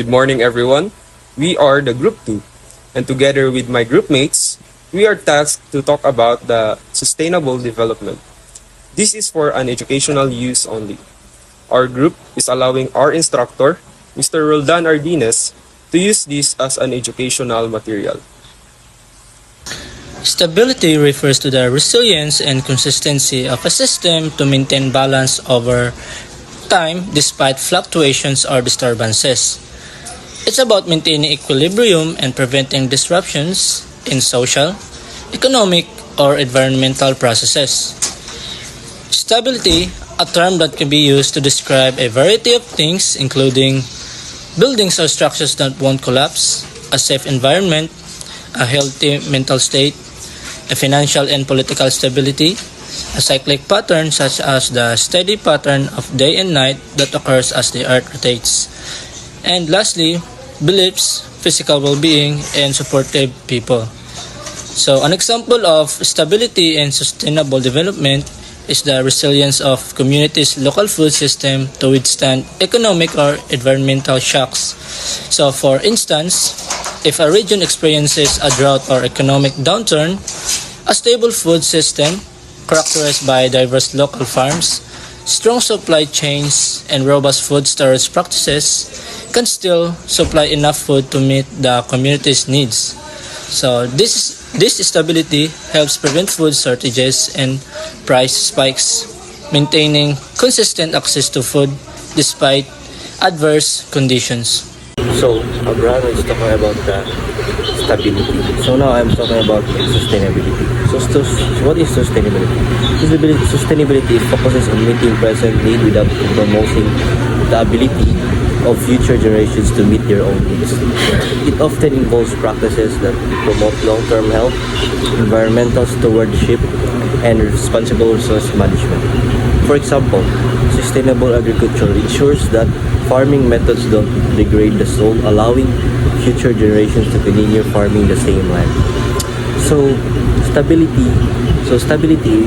Good morning, everyone. We are the Group 2, and together with my group mates, we are tasked to talk about the sustainable development. This is for an educational use only. Our group is allowing our instructor, Mr. Roldan Ardines, to use this as an educational material. Stability refers to the resilience and consistency of a system to maintain balance over time despite fluctuations or disturbances. It's about maintaining equilibrium and preventing disruptions in social, economic, or environmental processes. Stability, a term that can be used to describe a variety of things including buildings or structures that won't collapse, a safe environment, a healthy mental state, a financial and political stability, a cyclic pattern such as the steady pattern of day and night that occurs as the earth rotates, and lastly, beliefs, physical well-being, and supportive people. So an example of stability and sustainable development is the resilience of communities' local food system to withstand economic or environmental shocks. So for instance, if a region experiences a drought or economic downturn, a stable food system characterized by diverse local farms, strong supply chains, and robust food storage practices can still supply enough food to meet the community's needs. So this stability helps prevent food shortages and price spikes, maintaining consistent access to food despite adverse conditions. So, Abraham is talking about the stability. So now I'm talking about sustainability. What is sustainability? Sustainability focuses on meeting present need without compromising the ability of future generations to meet their own needs. It often involves practices that promote long-term health, environmental stewardship, and responsible resource management. For example, sustainable agriculture ensures that farming methods don't degrade the soil, allowing future generations to continue farming the same land. So, stability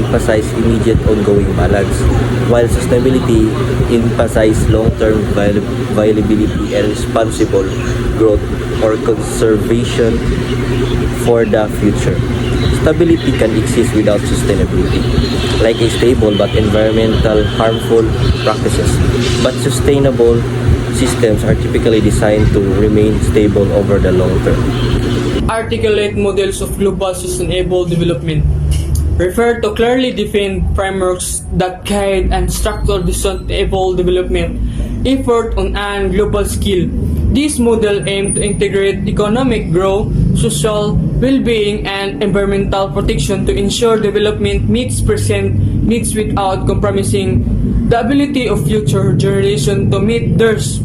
emphasizes immediate ongoing balance, while sustainability emphasizes long-term viability and responsible growth or conservation for the future. Stability can exist without sustainability, like a stable but environmental harmful practices. But sustainable systems are typically designed to remain stable over the long term. Articulate models of global sustainable development refer to clearly defined frameworks that guide and structure the sustainable development effort on a global scale. These models aim to integrate economic growth, social well-being, and environmental protection to ensure development meets present needs without compromising the ability of future generations to meet theirs.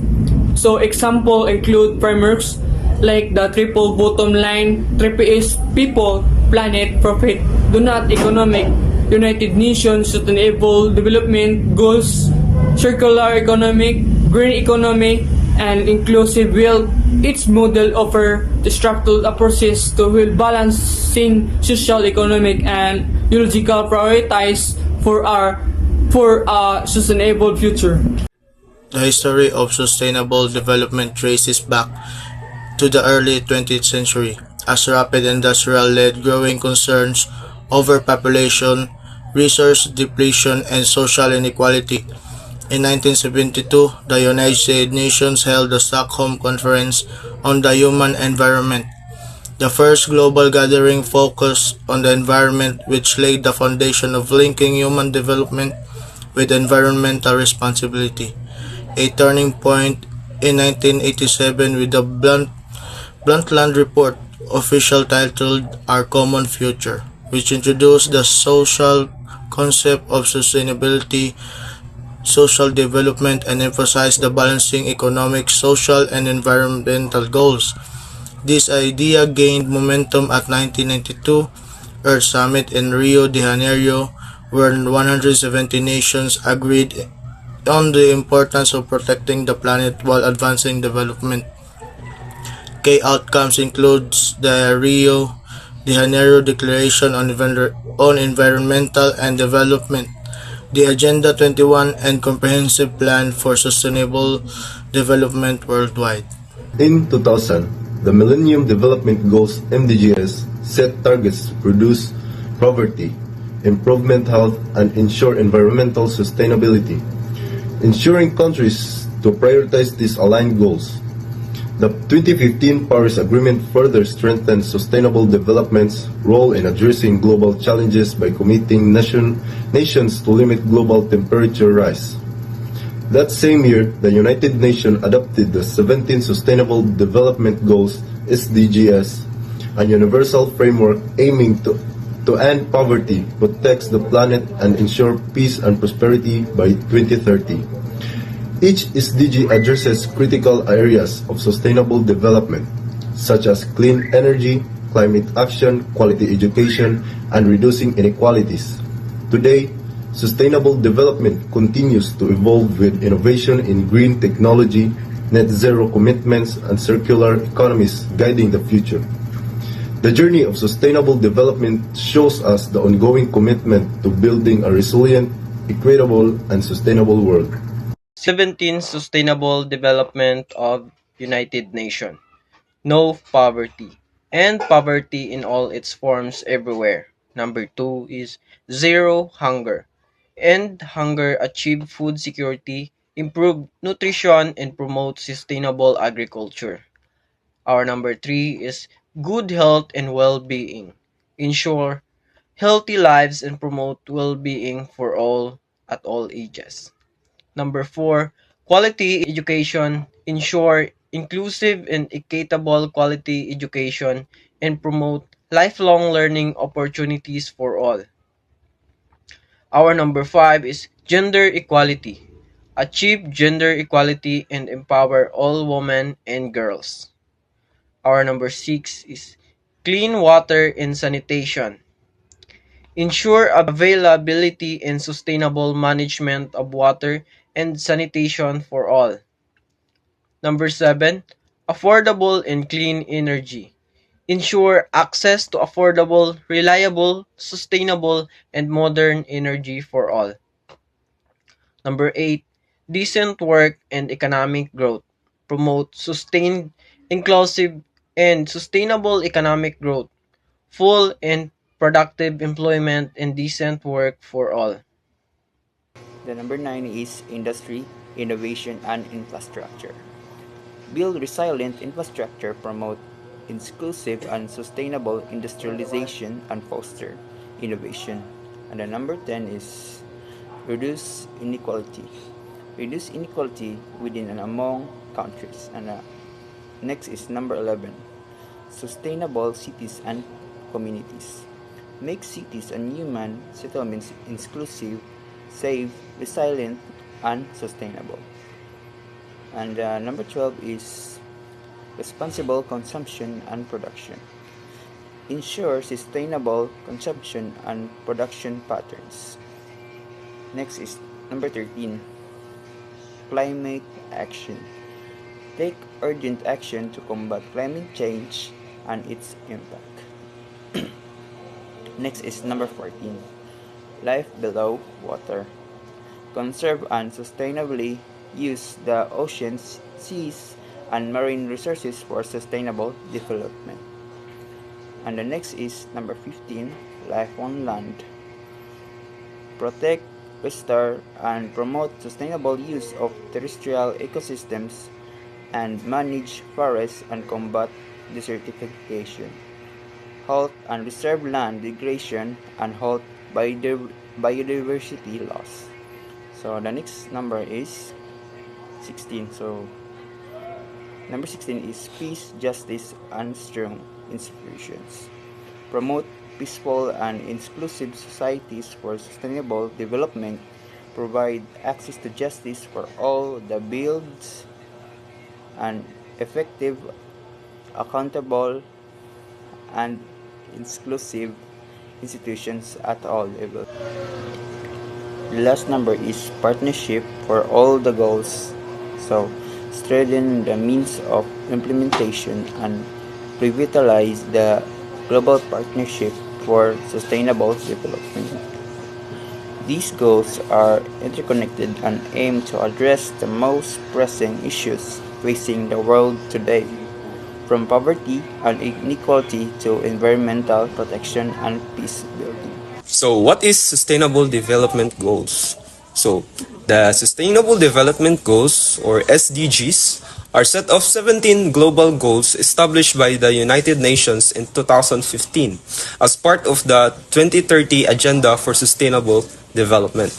So examples include frameworks like the triple bottom line, triple S, people, planet, profit, do not economic, United Nations Sustainable Development Goals, circular economic, green economy, and inclusive wealth. Each model offers the structural approaches to well balancing social, economic, and ecological priorities for a sustainable future. The history of sustainable development traces back to the early 20th century, as rapid industrial-led growing concerns over population, resource depletion, and social inequality. In 1972, the United Nations held the Stockholm Conference on the Human Environment, the first global gathering focused on the environment, which laid the foundation of linking human development with environmental responsibility. A turning point in 1987 with the Brundtland Report, official titled Our Common Future, which introduced the social concept of sustainability, social development, and emphasized the balancing economic, social, and environmental goals. This idea gained momentum at 1992 Earth Summit in Rio de Janeiro, where 170 nations agreed on the importance of protecting the planet while advancing development. Key outcomes includes the Rio de Janeiro Declaration on Environmental and Development, the Agenda 21 and Comprehensive Plan for Sustainable Development Worldwide. In 2000, the Millennium Development Goals (MDGs) set targets to reduce poverty, improvement health, and ensure environmental sustainability, ensuring countries to prioritize these aligned goals. The 2015 Paris Agreement further strengthened sustainable development's role in addressing global challenges by committing nations to limit global temperature rise. That same year, the United Nations adopted the 17 Sustainable Development Goals (SDGs), a universal framework aiming to end poverty, protect the planet, and ensure peace and prosperity by 2030. Each SDG addresses critical areas of sustainable development, such as clean energy, climate action, quality education, and reducing inequalities. Today, sustainable development continues to evolve with innovation in green technology, net zero commitments, and circular economies guiding the future. The journey of sustainable development shows us the ongoing commitment to building a resilient, equitable, and sustainable world. 17 Sustainable Development of United Nations. No poverty. And poverty in all its forms everywhere. Number 2 is zero hunger. End hunger, achieve food security, improve nutrition, and promote sustainable agriculture. Our number 3 is good health and well-being. Ensure healthy lives and promote well-being for all at all ages. Number 4, quality education. Ensure inclusive and equitable quality education and promote lifelong learning opportunities for all. Our number 5 is gender equality. Achieve gender equality and empower all women and girls. Our number 6 is clean water and sanitation. Ensure availability and sustainable management of water and sanitation for all. Number 7, affordable and clean energy. Ensure access to affordable, reliable, sustainable, and modern energy for all. Number 8, decent work and economic growth. Promote sustained, inclusive, and sustainable economic growth, full and productive employment, and decent work for all. The number 9 is industry, innovation, and infrastructure. Build resilient infrastructure, promote inclusive and sustainable industrialization, and foster innovation. And the number 10 is reduce inequality. Reduce inequality within and among countries. And next is number 11, sustainable cities and communities. Make cities and human settlements inclusive, safe, resilient, and sustainable. And number 12 is responsible consumption and production. Ensure sustainable consumption and production patterns. Next is number 13, climate action. Take urgent action to combat climate change and its impact. Next is number 14, life below water. Conserve and sustainably use the oceans, seas, and marine resources for sustainable development. And the next is number 15, life on land. Protect, restore, and promote sustainable use of terrestrial ecosystems and manage forests and combat desertification. Halt and reserve land degradation and halt biodiversity loss. So the next number is 16. So number 16 is peace, justice, and strong institutions. Promote peaceful and inclusive societies for sustainable development. Provide access to justice for all. The builds and effective, accountable, and inclusive institutions at all levels. The last number is partnership for all the goals. So, strengthen the means of implementation and revitalize the global partnership for sustainable development. These goals are interconnected and aim to address the most pressing issues facing the world today, from poverty and inequality to environmental protection and peace building. So, what is Sustainable Development Goals? So, the Sustainable Development Goals, or SDGs, are set of 17 global goals established by the United Nations in 2015 as part of the 2030 Agenda for Sustainable Development.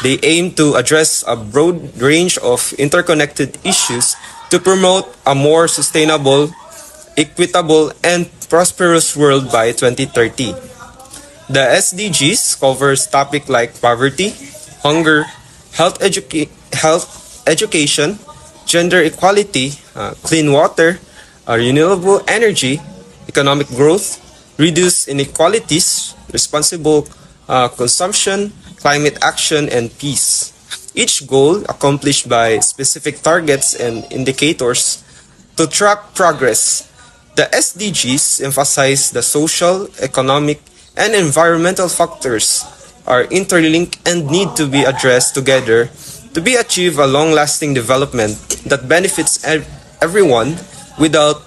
They aim to address a broad range of interconnected issues to promote a more sustainable, equitable, and prosperous world by 2030. The SDGs covers topics like poverty, hunger, health education, gender equality, clean water, renewable energy, economic growth, reduce inequalities, responsible consumption, climate action, and peace. Each goal accomplished by specific targets and indicators to track progress. The SDGs emphasize the social, economic, and environmental factors are interlinked and need to be addressed together to be achieve a long-lasting development that benefits everyone without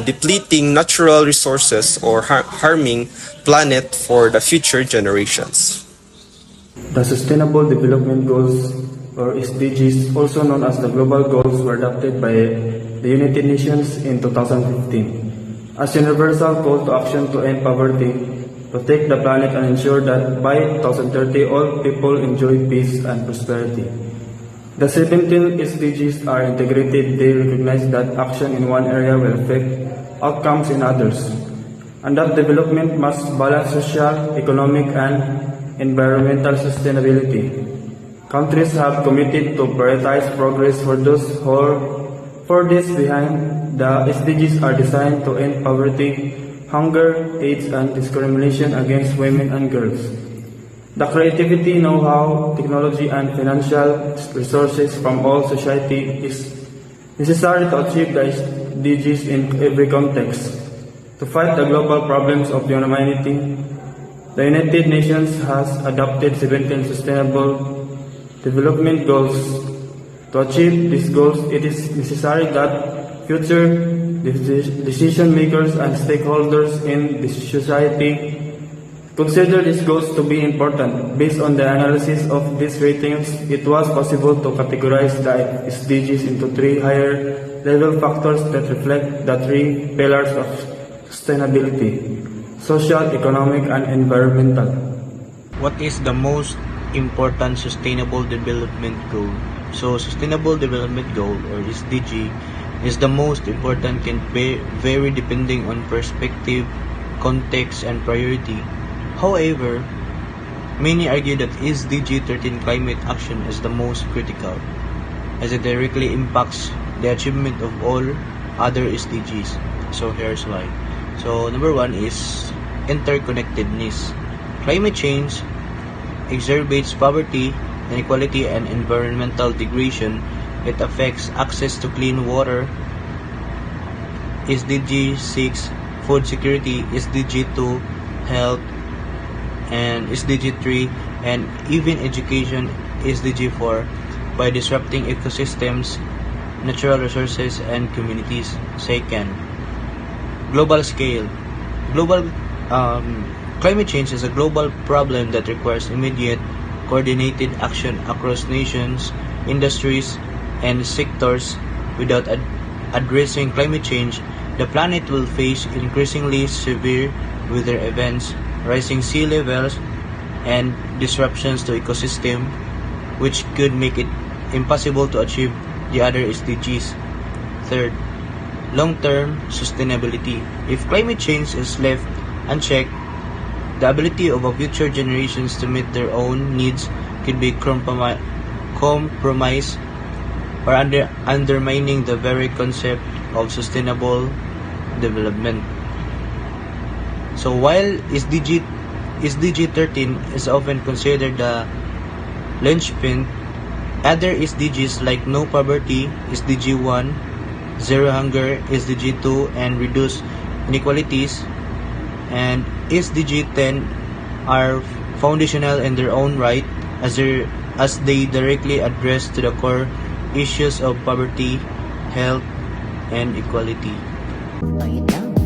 depleting natural resources or harming planet for the future generations. The Sustainable Development Goals, or SDGs, also known as the Global Goals, were adopted by the United Nations in 2015 as universal call to action to end poverty, protect the planet, and ensure that by 2030 all people enjoy peace and prosperity. The 17 SDGs are integrated. They recognize that action in one area will affect outcomes in others, and that development must balance social, economic, and environmental sustainability. Countries have committed to prioritize progress for those who are for this behind. The SDGs are designed to end poverty, hunger, AIDS, and discrimination against women and girls. The creativity, know-how, technology, and financial resources from all society is necessary to achieve the SDGs in every context. To fight the global problems of humanity, the United Nations has adopted 17 Sustainable Development Goals. To achieve these goals, it is necessary that future decision makers and stakeholders in the society consider these goals to be important. Based on the analysis of these ratings, it was possible to categorize the SDGs into three higher level factors that reflect the three pillars of sustainability: social, economic, and environmental. What is the most important sustainable development goal? So sustainable development goal, or SDG, is the most important, can vary depending on perspective, context, and priority. However, many argue that SDG 13 climate action is the most critical, as it directly impacts the achievement of all other SDGs. So here's why. So number one is interconnectedness. Climate change exacerbates poverty, inequality, and environmental degradation. It affects access to clean water, SDG 6, food security, SDG 2, health, and SDG 3, and even education, SDG 4, by disrupting ecosystems, natural resources, and communities. Second, global scale. Global climate change is a global problem that requires immediate, coordinated action across nations, industries, and sectors. Without addressing climate change, the planet will face increasingly severe weather events, rising sea levels, and disruptions to ecosystem, which could make it impossible to achieve the other SDGs. Third, long-term sustainability. If climate change is left unchecked, the ability of future generations to meet their own needs could be compromised, or undermining the very concept of sustainable development. So while SDG 13 is often considered the linchpin, other SDGs like no poverty, SDG 1, zero hunger, SDG 2, and reduce inequalities, and SDG 10 are foundational in their own right, as they directly address to the core issues of poverty, health, and equality. Buy it now.